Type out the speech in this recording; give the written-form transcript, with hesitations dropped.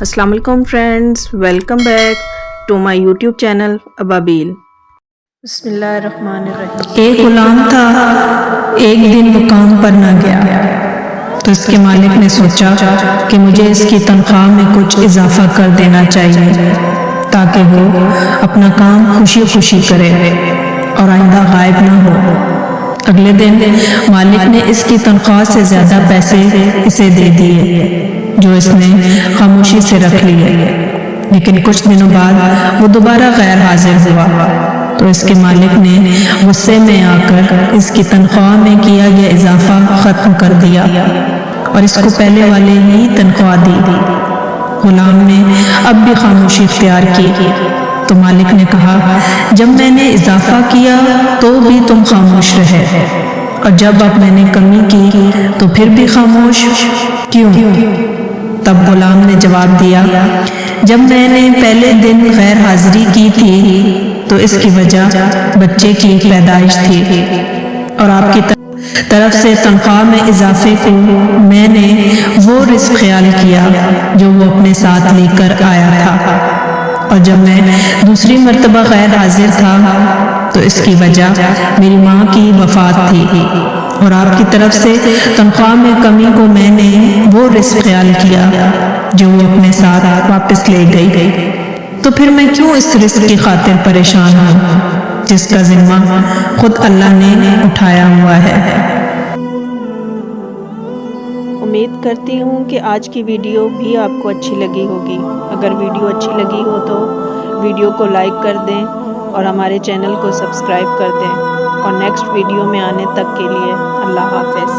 السلام علیکم friends, welcome back to my YouTube channel Ababeel. بسم اللہ الرحمن الرحیم۔ ایک غلام تھا، ایک دن وہ کام پر نہ گیا تو اس کے مالک نے سوچا کہ مجھے اس کی تنخواہ میں کچھ اضافہ کر دینا چاہیے تاکہ وہ اپنا کام خوشی خوشی کرے اور آئندہ غائب نہ ہو۔ اگلے دن مالک نے اس کی تنخواہ سے زیادہ پیسے اسے دے دیے جو اس نے خاموشی سے رکھ لیے، لیکن کچھ دنوں بعد وہ دوبارہ غیر حاضر ہوا تو اس کے مالک نے غصے میں آ کر اس کی تنخواہ میں کیا گیا اضافہ ختم کر دیا اور اس کو پہلے والے ہی تنخواہ دی۔ غلام نے اب بھی خاموشی اختیار کی تو مالک نے کہا، جب میں نے اضافہ کیا تو بھی تم خاموش رہے اور جب اب میں نے کمی کی تو پھر بھی خاموش کیوں؟ تب غلام نے جواب دیا، جب میں نے پہلے دن غیر حاضری کی تھی تو اس کی وجہ بچے کی پیدائش تھی اور آپ کی طرف سے تنخواہ میں اضافے کو میں نے وہ رزق خیال کیا جو وہ اپنے ساتھ لے کر آیا تھا، اور جب میں دوسری مرتبہ غیر حاضر تھا تو اس کی وجہ میری ماں کی وفات تھی اور آپ کی طرف سے تنخواہ میں کمی کو میں نے وہ رزق خیال کیا جو وہ اپنے ساتھ واپس لے گئی، تو پھر میں کیوں اس رزق کی خاطر پریشان ہوں جس کا ذمہ خود اللہ نے اٹھایا ہوا ہے۔ امید کرتی ہوں کہ آج کی ویڈیو بھی آپ کو اچھی لگی ہوگی۔ اگر ویڈیو اچھی لگی ہو تو ویڈیو کو لائک کر دیں اور ہمارے چینل کو سبسکرائب کر دیں، اور نیکسٹ ویڈیو میں آنے تک کے لیے اللہ حافظ۔